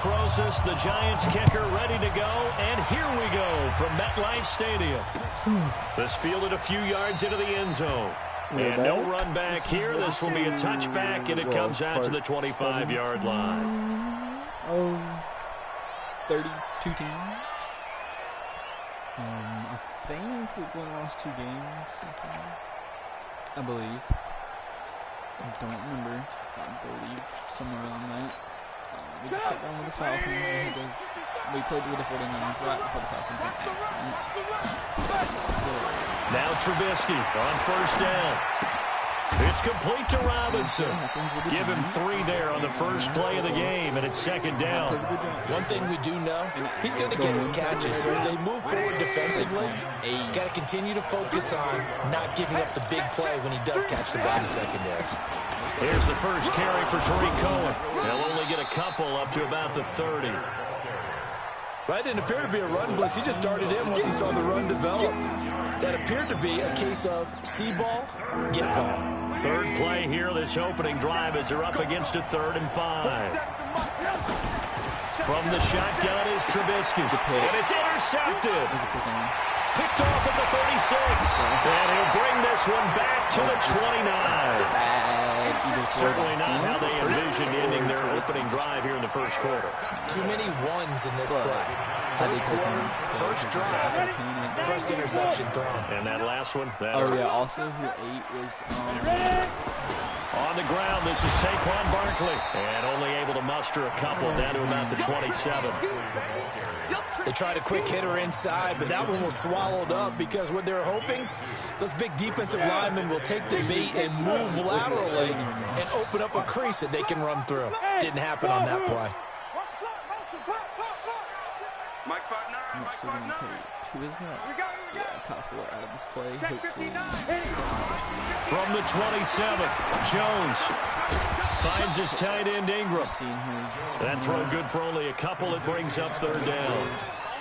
Rosas, the Giants kicker, ready to go. And here we go from MetLife Stadium. This fielded a few yards into the end zone. And no run back here. This will be a touchback, and it comes out to the 25-yard line. Of 32 teams. I think we've only lost 2 games. I believe. I don't remember. I believe somewhere around that. We just got done with the Falcons. We played with the 49ers right before the Falcons went accident. Now Trubisky on first down. It's complete to Robinson. Give him 3 there on the first play of the game, and it's second down. One thing we do know, he's going to get his catches. So as they move forward defensively, got to continue to focus on not giving up the big play when he does catch the ball in the secondary. Here's the first carry for Tariq Cohen. He'll only get a couple up to about the 30. That didn't appear to be a run blitz. He just darted in once he saw the run develop. That appeared to be a case of see ball, get ball. Third play here, this opening drive as they're up against a 3rd and 5. From the shotgun is Trubisky. And it's intercepted. Picked off at the 36. And he'll bring this one back to the 29. Certainly not how they envisioned ending their opening drive here in the first quarter. Too many ones in this play. First quarter, first drive, first interception thrown. And that last one. Also who 8 was on the ground. This is Saquon Barkley. And only able to muster a couple down to about the 27. They tried a quick hitter inside, but that one was swallowed up because what they're hoping, those big defensive linemen will take the bait and move laterally and open up a crease that they can run through. Didn't happen on that play. Who is that? Yeah, Kyle Fuller out of this play. Hopefully. From the 27, Jones finds his tight end Ingram. That throw good for only a couple. It brings up 3rd down.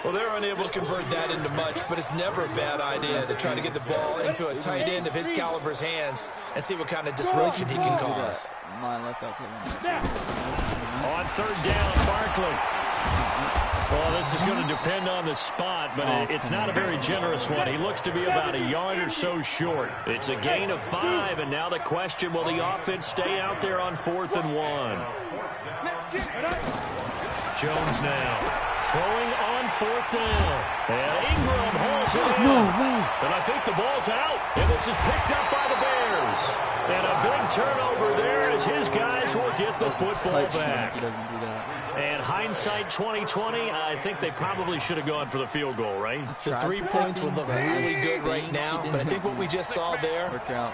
Well, they're unable to convert that into much, but it's never a bad idea to try to get the ball into a tight end of his caliber's hands and see what kind of disruption he can cause. My left outside. On 3rd down, Barkley. Well, this is going to depend on the spot, but it's not a very generous one. He looks to be about a yard or so short. It's a gain of 5, and now the question, will the offense stay out there on 4th and 1? Jones now throwing on 4th down. And Ingram holds it in. No way. And I think the ball's out, and this is picked up by the Bears. And a big turnover there as his guys will get the football back. He doesn't do that. And hindsight 2020, I think they probably should have gone for the field goal, right? The 3 points would look really good right now, but I think what we just saw there,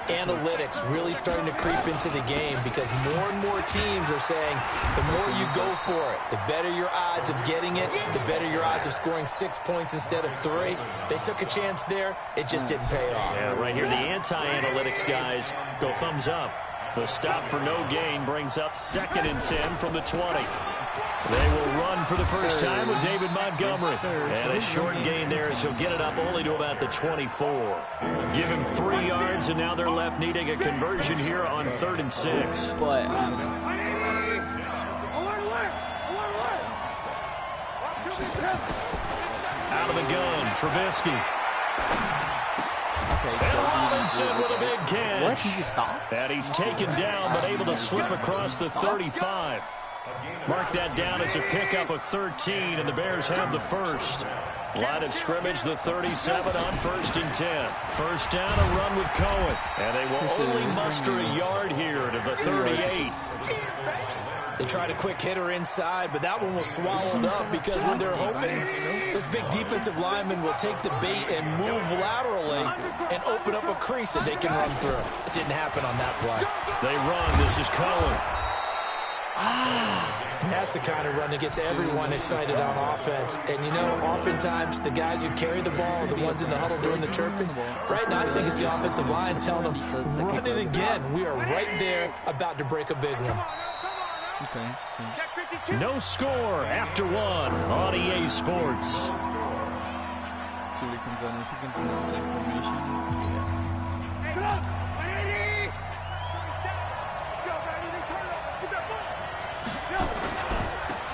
analytics really starting to creep into the game because more and more teams are saying the more you go for it, the better your odds of getting it, the better your odds of scoring 6 points instead of 3. They took a chance there. It just didn't pay off. Yeah, right here, the anti-analytics guys go thumbs up. The stop for no gain brings up 2nd and 10 from the 20. They will run for the first time with David Montgomery. And a short gain there as he'll get it up only to about the 24. Give him 3 yards, and now they're left needing a conversion here on 3rd and 6. But out of the gun, Trubisky. And Robinson with a big catch. What? He just stopped? And he's taken down, but able to slip across the 35. Mark that down as a pickup of 13, and the Bears have the first. Line of scrimmage, the 37 on 1st and 10. First down, a run with Cohen. And they will only muster a yard here to the 38. They tried a quick hitter inside, but that one was swallowed up because when they're hoping, those big defensive linemen will take the bait and move laterally and open up a crease that they can run through. Didn't happen on that play. They run. This is Cohen. And that's the kind of run that gets everyone excited on offense. And, you know, oftentimes the guys who carry the ball are the ones in the huddle doing the chirping. Right now, I think it's the offensive line telling them, run it again. We are right there about to break a big one. Okay. So. No score after 1 on EA Sports. Let's see what he comes on. If he comes in that same formation.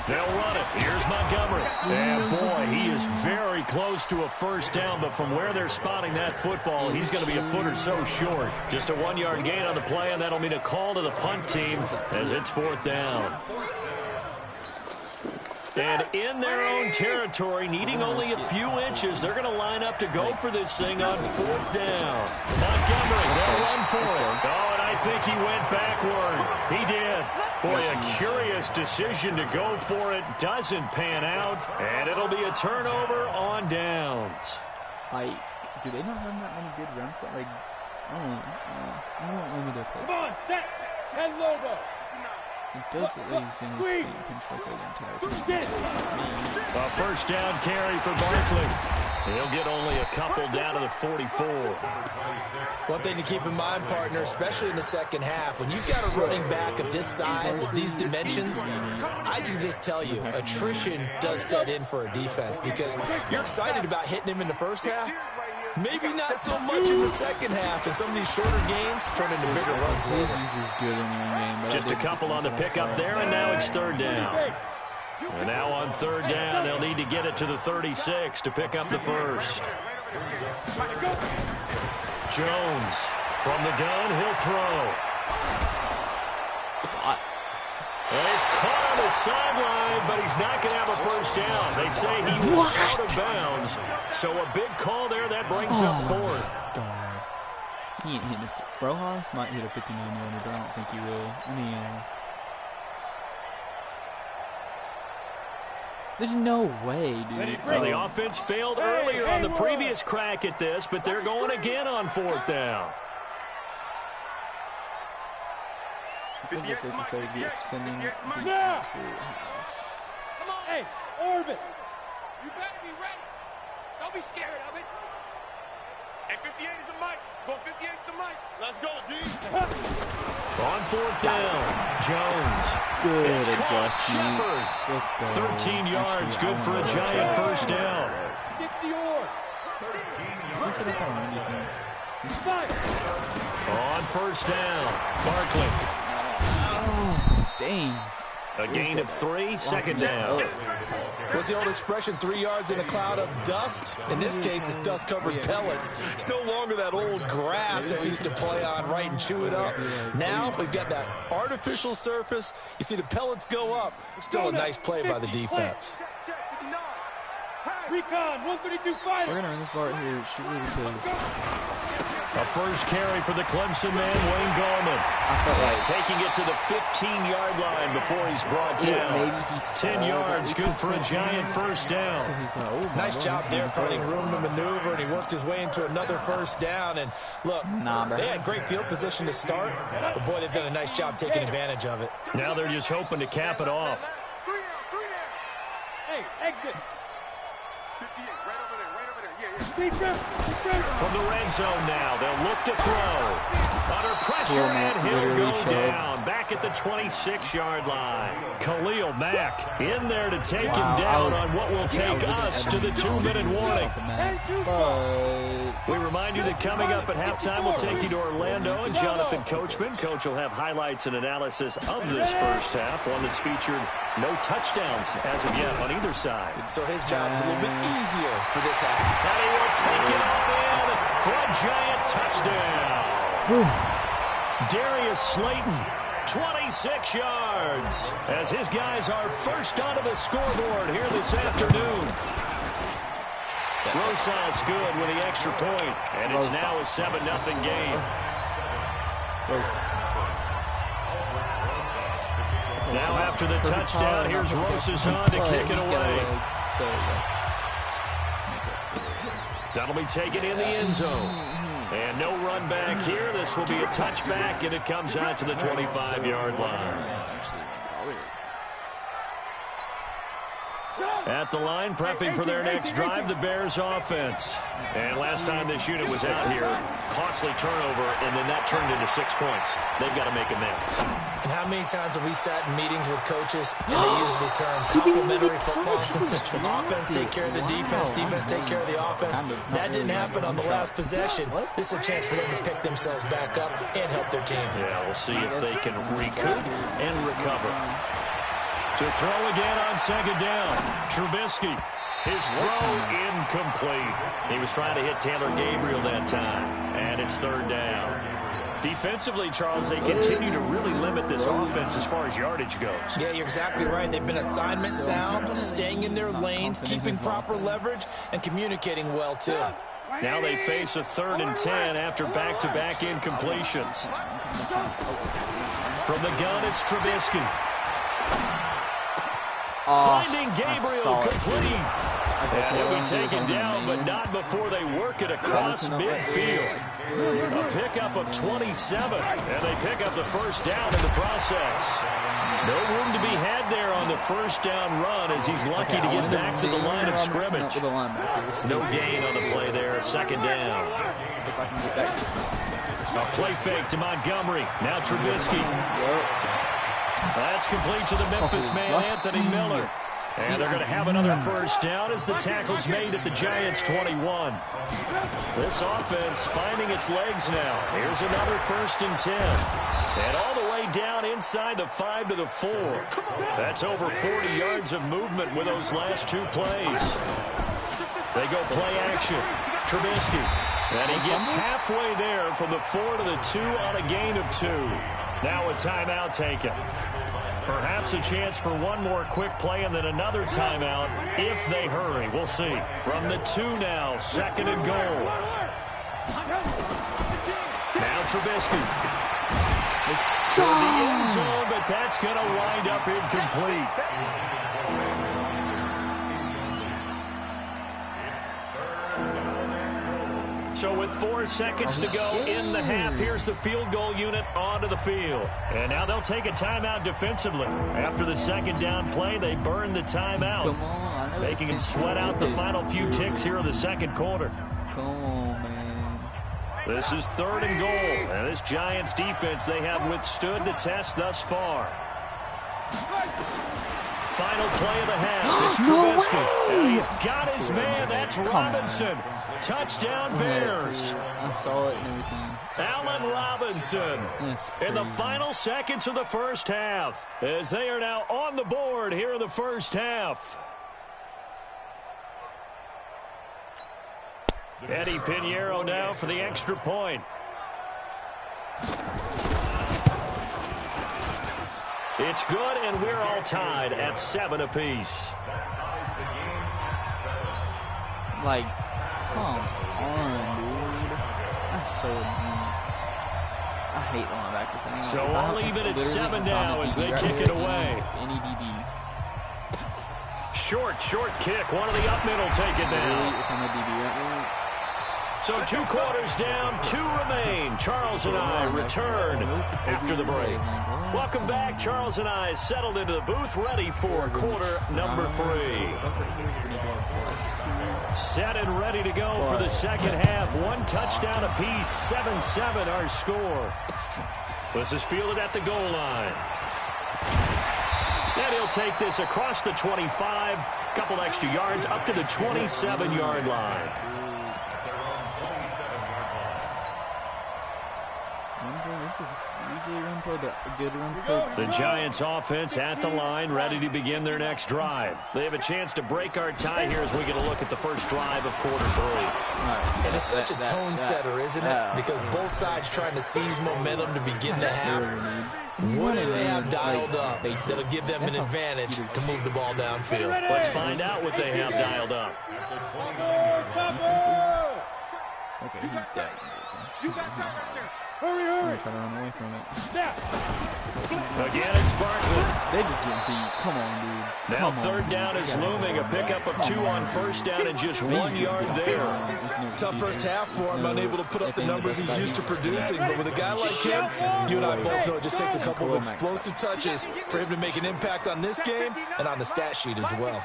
Now They'll run it. Here's Montgomery. And, boy, he is very close to a first down, but from where they're spotting that football, he's going to be a foot or so short. Just a 1-yard gain on the play, and that'll mean a call to the punt team as it's 4th down. And in their own territory, needing only a few inches, they're going to line up to go for this thing on 4th down. Montgomery, they'll run for it. Oh, and I think he went backward. He did. Boy, a curious decision to go for it. Doesn't pan out, and it'll be a turnover on downs. Do they not run that many good run plays? Like, I don't remember their play. Come on, set. 10 Lobo. It does at least in the control for the entire team. A first down carry for Barkley. He'll get only a couple down to the 44. One thing to keep in mind, partner, especially in the second half, when you've got a running back of this size, of these dimensions, I can just tell you, attrition does set in for a defense because you're excited about hitting him in the first half. Maybe not so much in the second half, and some of these shorter gains turn into bigger runs. His is good in the game. Just a couple on the pickup there, and now it's 3rd down. And now on 3rd down, they'll need to get it to the 36 to pick up the first. Jones from the gun, he'll throw. And he's caught on the sideline, but he's not going to have a first down. They say he was out of bounds. So a big call there. That brings up 4th. He ain't hitting it. Rojas might hit a 59-yarder, but I don't think he will. There's no way, dude. Well, the offense failed earlier on the previous crack at this, but they're going again on 4th down. I think it's safe to say the ascending the absolute house. Come on, hey, Orbit. You better be ready. Don't be scared of it. Hey, 58 is the mic. Go 58 is the mic. Let's go, D. On 4th down, Jones. Good adjustments. Let's go. 13 yards, good for a giant first down. Get the orb. Is this it up on run defense? On 1st down, Barkley. Dang. A gain of 3, 2nd down. What's the old expression, 3 yards in a cloud of dust? In this case, it's dust-covered pellets. It's no longer that old grass that we used to play on, right, and chew it up. Now we've got that artificial surface. You see the pellets go up. Still a nice play by the defense. Recon, 132 fighter. We're going to run this bar right here strictly because... A first carry for the Clemson man, Wayne Gallman. I felt like taking it to the 15-yard line before he's brought down. Maybe he's 10 yards, good for a giant first down. So he's like, oh, nice job there, finding room to maneuver, and he worked his way into another first down. And look, they had great field position to start, but boy, they've done a nice job taking advantage of it. Now they're just hoping to cap it off. Hey, exit. 58, right over there, right over there. Yeah. From the red zone now, they'll look to throw. Under pressure, and he'll go down. Back at the 26-yard line. Khalil Mack in there to take him down on what will take us to the 2-minute warning. We remind you that coming up at halftime, we'll take you to Orlando and Jonathan Coachman. Coach will have highlights and analysis of this first half, one that's featured no touchdowns as of yet on either side. So his job's a little bit easier for this half. And he will take it all in for a giant touchdown. Darius Slayton, 26 yards, as his guys are first onto the scoreboard here this afternoon. Rosas good with the extra point, and it's now a 7-0 game. Now after the touchdown, here's Rosas on to kick it away. That'll be taken in the end zone. And no run back here. This will be a touchback, and it comes out to the 25-yard line. At the line, prepping for their next drive, the Bears offense. And last time this unit was out here, costly turnover, and then that turned into 6 points. They've got to make amends. And how many times have we sat in meetings with coaches and they use the term complementary football? Offense take care of the defense, defense take care of the offense. That didn't happen on the last possession. This is a chance for them to pick themselves back up and help their team. Yeah, we'll see if they can recoup and recover. To throw again on second down. Trubisky. His throw incomplete. He was trying to hit Taylor Gabriel that time. And it's third down. Defensively, Charles, they continue to really limit this offense as far as yardage goes. Yeah, you're exactly right. They've been assignment sound, staying in their lanes, keeping proper leverage, and communicating well, too. Now they face a 3rd and 10 after back-to-back incompletions. From the gun, it's Trubisky. Finding Gabriel complete. And he'll be taken down, but not before they work it across midfield. A pickup of 27, and they pick up the first down in the process. No room to be had there on the first down run as he's lucky to get back to the line of scrimmage. No gain on the play there, second down. A play fake to Montgomery. Now Trubisky. That's complete to the Memphis man, Anthony Miller. And they're going to have another first down as the tackle's made at the Giants' 21. This offense finding its legs now. Here's another 1st and 10. And all the way down inside the 5 to the 4. That's over 40 yards of movement with those last 2 plays. They go play action. Trubisky. And he gets halfway there from the 4 to the 2 on a gain of 2. Now a timeout taken. Perhaps a chance for one more quick play and then another timeout if they hurry. We'll see. From the 2 now, 2nd and goal. Now Trubisky. It's the end zone, but that's going to wind up incomplete. So with 4 seconds to go in the half, here's the field goal unit onto the field. And now they'll take a timeout defensively. After the second down play, they burn the timeout, making them sweat out the final few ticks here in the second quarter. Come on, man. This is 3rd and goal. And this Giants defense, they have withstood the test thus far. Final play of the half. It's Trubisky. And he's got his man. That's Robinson. Touchdown Bears. I saw it and everything. Allen Robinson in the final seconds of the first half as they are now on the board here in the first half. Eddie Pinheiro now for the extra point. It's good, and we're all tied at 7 apiece. Like, come on, dude. That's so annoying. I hate linebacker things. So I'll leave it at 7 now as they kick it away. Any DB. Short kick. One of the up middle take it down. If I'm a DB right now. So 2 quarters down, 2 remain. Charles and I return after the break. Welcome back. Charles and I settled into the booth, ready for quarter number 3. Set and ready to go for the second half. 1 touchdown apiece, 7-7 our score. This is fielded at the goal line. And he'll take this across the 25, couple extra yards up to the 27-yard line. This is usually a run play, but a good run play. The Giants offense at the line, ready to begin their next drive. They have a chance to break our tie here as we get a look at the first drive of quarter 3. And it's such a tone setter, isn't it? Because both sides trying to seize momentum to begin the half. What do they have dialed up that'll give them an advantage to move the ball downfield? Let's find out what they have dialed up. Okay, he definitely gets him. You guys got back there. I'm gonna try to run away from it. Again, it's Barkley. They just getting beat. Come on, dudes. Now 3rd down is looming. A pickup of 2 on first down and just 1 yard there. Tough first half for him, unable to put up the numbers he's used to producing. But with a guy like him, you and I both know it just takes a couple of explosive touches for him to make an impact on this game and on the stat sheet as well.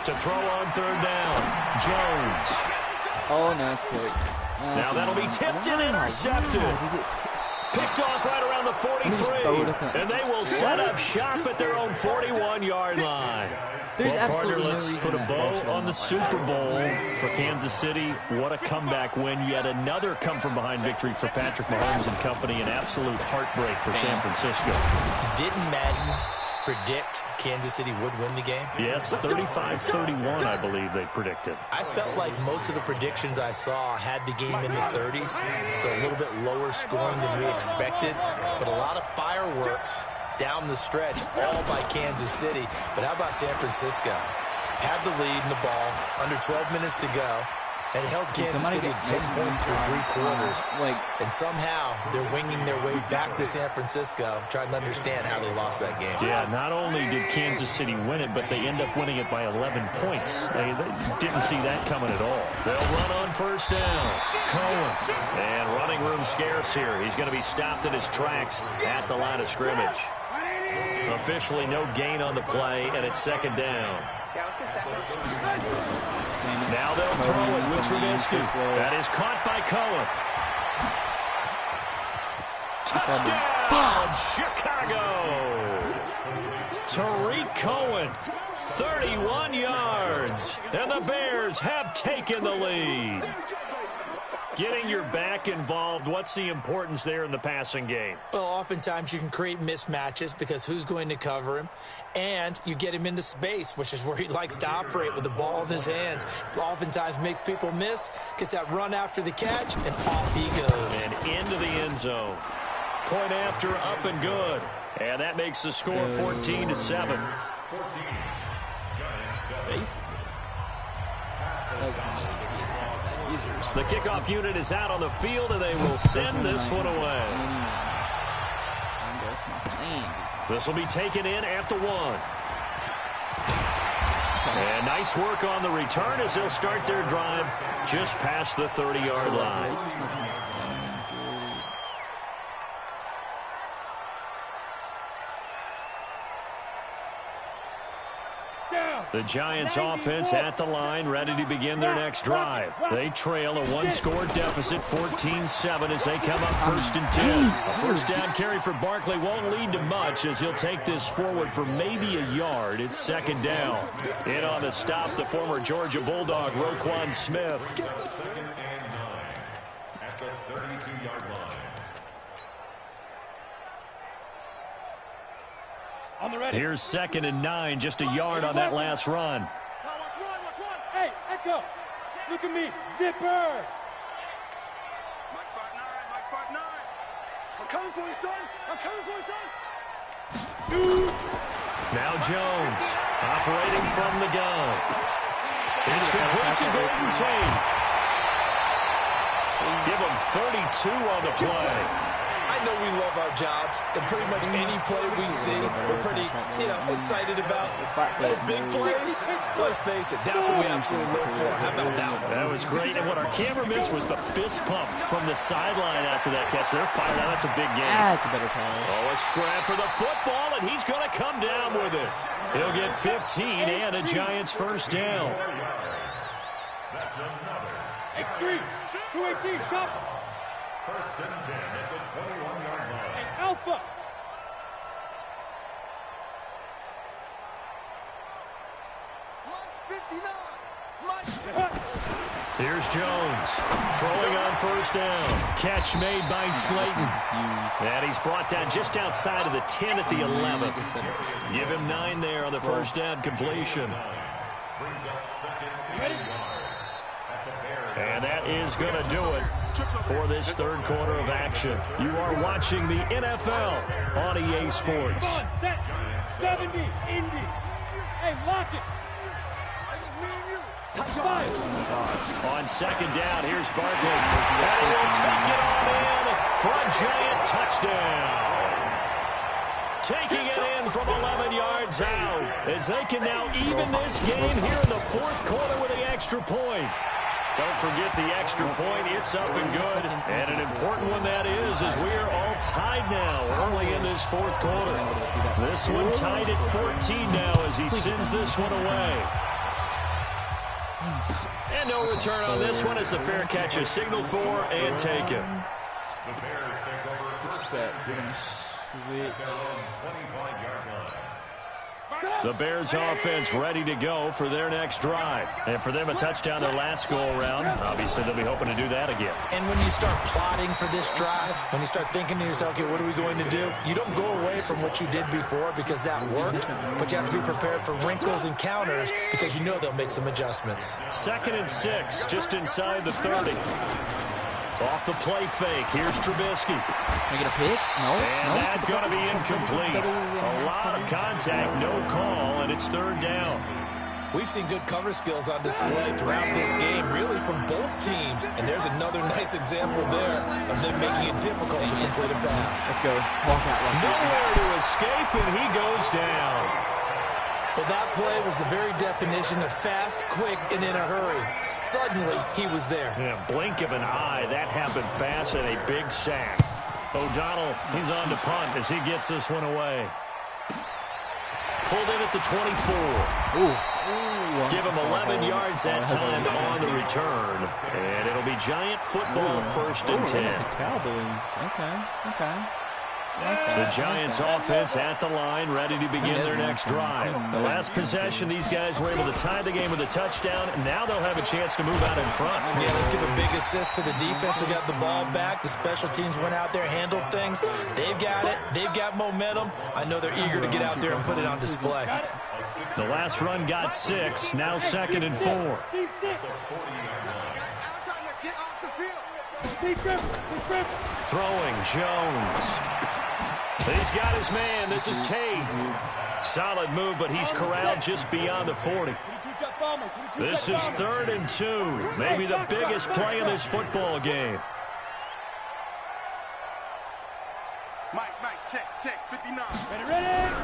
To throw on 3rd down, Jones. Oh, no, it's great. Now that'll be tipped and intercepted. Picked off right around the 43. And they will set up shop at their own 41-yard line. There's well, partner, absolutely let's no put a bow on the Super Bowl for Kansas City. What a comeback win. Yet another come-from-behind victory for Patrick Mahomes and company. An absolute heartbreak for San Francisco. Didn't Madden predict Kansas City would win the game? Yes, 35-31, I believe they predicted. I felt like most of the predictions I saw had the game in the 30s, so a little bit lower scoring than we expected, but a lot of fireworks down the stretch, all by Kansas City. But how about San Francisco? Had the lead in the ball, under 12 minutes to go, and held Kansas City 10 points through 3 quarters. And somehow they're winging their way back to San Francisco, trying to understand how they lost that game. Yeah, not only did Kansas City win it, but they end up winning it by 11 points. They didn't see that coming at all. They'll run on first down. Cohen. And running room scarce here. He's going to be stopped in his tracks at the line of scrimmage. Officially no gain on the play, and it's second down. Now they'll throw it with Trubisky. That is caught by Cohen. Touchdown, Chicago. Tariq Cohen, 31 yards. And the Bears have taken the lead. Getting your back involved, what's the importance there in the passing game? Well, oftentimes you can create mismatches because who's going to cover him? And you get him into space, which is where he likes to operate with the ball in his hands. Oftentimes makes people miss, gets that run after the catch, and off he goes. And into the end zone. Point after, up and good. And that makes the score 14-7. The kickoff unit is out on the field, and they will send this one away. This will be taken in at the 1. And nice work on the return as they'll start their drive just past the 30-yard line. The Giants offense at the line, ready to begin their next drive. They trail a one-score deficit, 14-7, as they come up 1st and 10. A first down carry for Barkley won't lead to much as he'll take this forward for maybe a yard. It's second down. In on the stop, the former Georgia Bulldog, Roquan Smith. At the 32-yard line. Here's 2nd and 9, just a yard on that last run. Hey, Echo, look at me, zipper. Mike 5'9", I'm coming for you, son. I'm coming for you, son. Shoot. Now Jones, operating from the gun. It's complete to Golden Tate. Give him 32 on the play. I know we love our jobs, and pretty much any play we see, we're pretty, excited about. Big plays, let's face it, that's what we absolutely live for. How about that one? That was great, and what our camera missed was the fist pump from the sideline after that catch. They're fired out. That's a big game. That's a better pass. Oh, a scrap for the football, and he's going to come down with it. He'll get 15 and a Giants first down. X3, 218, chop. 1st and 10 at the 21-yard line. Hey, Alpha. Here's Jones throwing on first down. Catch made by Slayton. And he's brought down just outside of the 10 at the 11. Give him 9 there on the first down completion. Brings up 2nd and 1 at the Bears. And that is going to do it for this third quarter of action. You are watching the NFL on EA Sports. Set, 70, Indy. Hey, lock it. Touch 5. On second down, here's Barkley. And he will take it on in for a Giant touchdown. Taking it in from 11 yards out as they can now even this game here in the fourth quarter with the extra point. Don't forget the extra point. It's up and good. And an important one that is, as we are all tied now early in this fourth quarter. This one tied at 14 now as he sends this one away. And no return on this one as the fair catch is signaled for and taken. The Bears take over first Set. and We're 10 gonna at switch. their own 25-yard line. The Bears offense ready to go for their next drive. And for them, a touchdown their last go-around. Obviously, they'll be hoping to do that again. And when you start plotting for this drive, when you start thinking to yourself, okay, what are we going to do? You don't go away from what you did before because that worked, but you have to be prepared for wrinkles and counters because you know they'll make some adjustments. 2nd and 6, just inside the 30. Off the play fake. Here's Trubisky. Can I get a pick? No. And that's going to be incomplete. A lot of contact, no call, and it's 3rd down. We've seen good cover skills on display throughout this game, really from both teams. And there's another nice example there of them making it difficult to complete a pass. Let's go. Walk out. Nowhere to escape, and he goes down. Well, that play was the very definition of fast, quick, and in a hurry. Suddenly, he was there. Yeah, blink of an eye. That happened fast and a big sack. O'Donnell, he's on to punt as he gets this one away. Pulled in at the 24. Give him 11 yards that time on the return. And it'll be Giant football, 1st and 10. Cowboys. Okay. The Giants offense at the line, ready to begin their next drive. The last possession, these guys were able to tie the game with a touchdown, and now they'll have a chance to move out in front. Yeah, let's give a big assist to the defense who got the ball back. The special teams went out there, handled things. They've got it. They've got momentum. I know they're eager to get out there and put it on display. The last run got 6, now 2nd and 4. Throwing, Jones. He's got his man. This is Tate. Solid move, but he's corralled just beyond the 40. This is 3rd and 2. Maybe the biggest play in this football game. Mike, check, 59. Ready?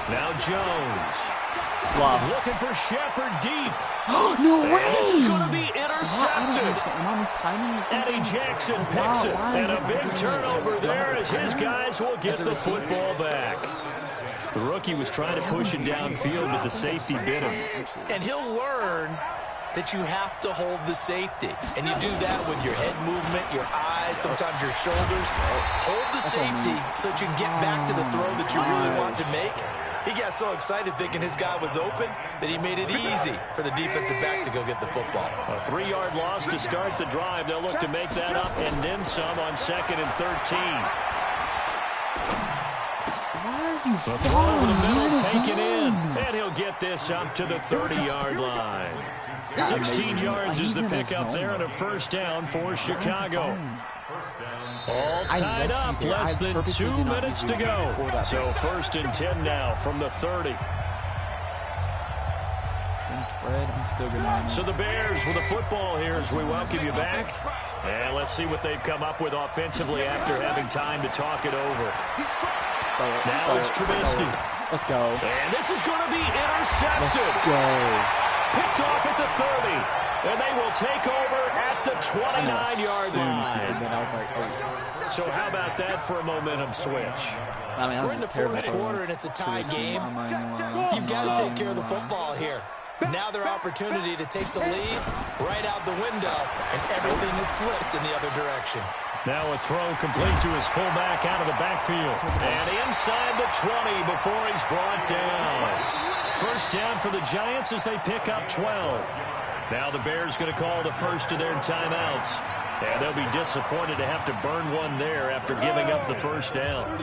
Now Jones. Looking for Shepard deep. No way! And this is going to be intercepted. Am I mistiming something? Eddie Jackson picks it. And a big turnover there as his guys will get the football back. The rookie was trying to push it downfield, but the safety bit him. And he'll learn that you have to hold the safety. And you do that with your head movement, your eyes, sometimes your shoulders. Hold the safety so that you can get back to the throw that you really want to make. He got so excited thinking his guy was open that he made it easy for the defensive back to go get the football. A 3-yard loss to start the drive. They'll look to make that up and then some on 2nd and 13. The throw over the middle, taken in. And he'll get this up to the 30-yard line. 16 yards is the pickup there and a 1st down for Chicago. All tied up, less than 2 minutes to go. So 1st and 10 now from the 30. I'm still good. So the Bears with the football here as we welcome you back. And let's see what they've come up with offensively after having time to talk it over. Now it's Trubisky. Let's go. And this is going to be intercepted. Let's go. Picked off at the 30. And they will take over at the 29-yard line. So how about that for a momentum switch? We're in the 4th quarter, and it's a tie game. You've got to take care of the football here. Now their opportunity to take the lead right out the window, and everything is flipped in the other direction. Now a throw complete to his fullback out of the backfield. And inside the 20 before he's brought down. 1st down for the Giants as they pick up 12. Now the Bears going to call the first of their timeouts. And they'll be disappointed to have to burn one there after giving up the 1st down.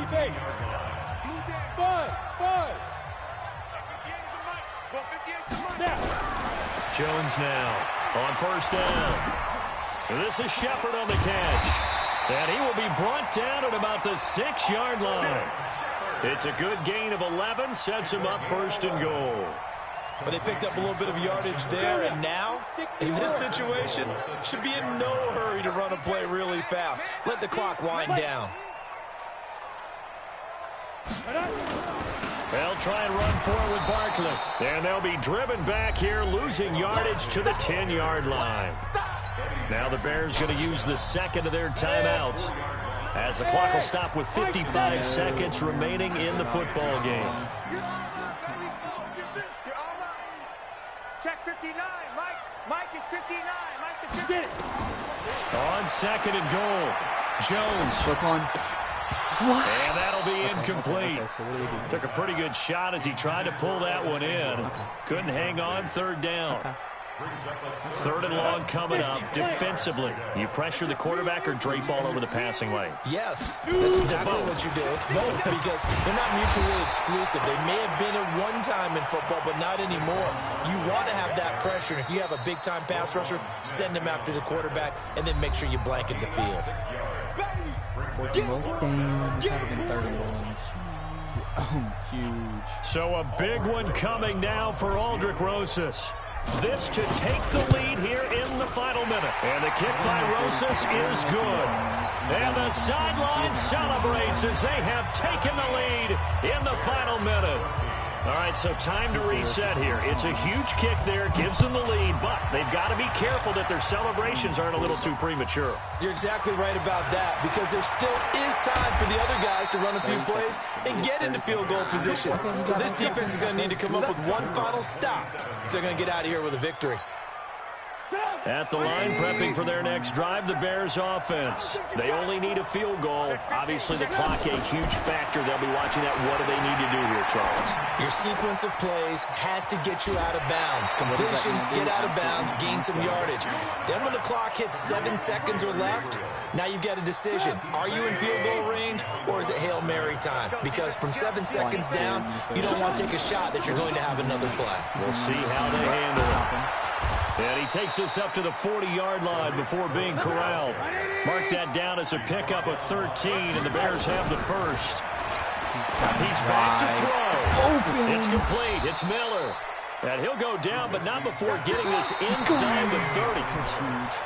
Jones now on 1st down. This is Shepard on the catch. And he will be brought down at about the 6-yard line. It's a good gain of 11, sets him up 1st and goal. But they picked up a little bit of yardage there, and now, in this situation, should be in no hurry to run a play really fast. Let the clock wind down. They'll try and run forward with Barkley. And they'll be driven back here, losing yardage to the 10-yard line. Now the Bears going to use the 2nd of their timeouts as the clock will stop with 55 seconds remaining in the football game. Check 59. Mike is 59. Mike is 59. On 2nd and goal. Jones. Look on. What? And that'll be incomplete. Okay, so what do we do? Took a pretty good shot as he tried to pull that one in. Couldn't hang on, third down. Third and long coming up. Defensively, you pressure the quarterback or drape all over the passing lane? Yes, that's exactly what you do. It's both because they're not mutually exclusive. They may have been at one time in football, but not anymore. You want to have that pressure. And if you have a big-time pass rusher, send him after the quarterback, and then make sure you blanket the field. Damn, it had been 3rd and 1. Oh, huge. So a big one coming now for Aldrich Rosas. This to take the lead here in the final minute. And the kick by Rosas is good. And the sideline celebrates as they have taken the lead in the final minute. All right, so time to reset here. It's a huge kick there, gives them the lead, but they've got to be careful that their celebrations aren't a little too premature. You're exactly right about that because there still is time for the other guys to run a few plays and get into field goal position. So this defense is going to need to come up with one final stop if they're going to get out of here with a victory. At the line, prepping for their next drive, the Bears offense. They only need a field goal. Obviously, the clock a huge factor. They'll be watching that. What do they need to do here, Charles? Your sequence of plays has to get you out of bounds. Completions, get out of bounds, gain some yardage. Then when the clock hits 7 seconds or left, now you get a decision. Are you in field goal range or is it Hail Mary time? Because from 7 seconds down, you don't want to take a shot that you're going to have another play. We'll see how they handle it. And he takes us up to the 40-yard line before being corralled. Mark that down as a pickup of 13, and the Bears have the first. He's back to throw. Open. It's complete. It's Miller. And he'll go down, but not before getting this inside the 30. That's huge.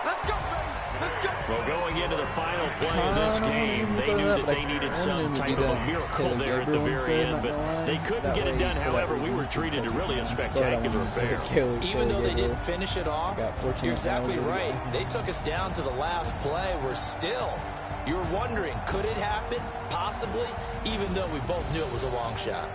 Let's go, baby. Let's go. Well, going into the final play of this game, they knew that they needed some type of a miracle there at the very end, but they couldn't get it done. However, we were treated to really a spectacular affair. Even though they didn't finish it off, you're exactly right. They took us down to the last play. We're still, you were wondering, could it happen? Possibly, even though we both knew it was a long shot.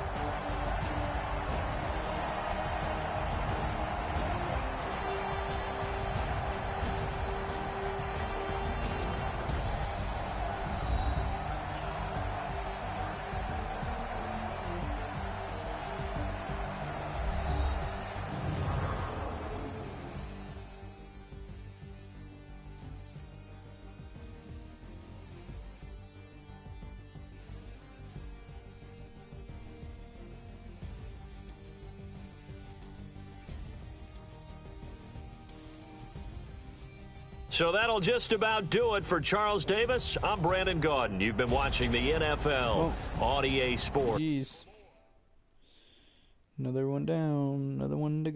So that'll just about do it for Charles Davis. I'm Brandon Gaudin. You've been watching the NFL on EA Sports. Jeez. Another one down. Another one to go.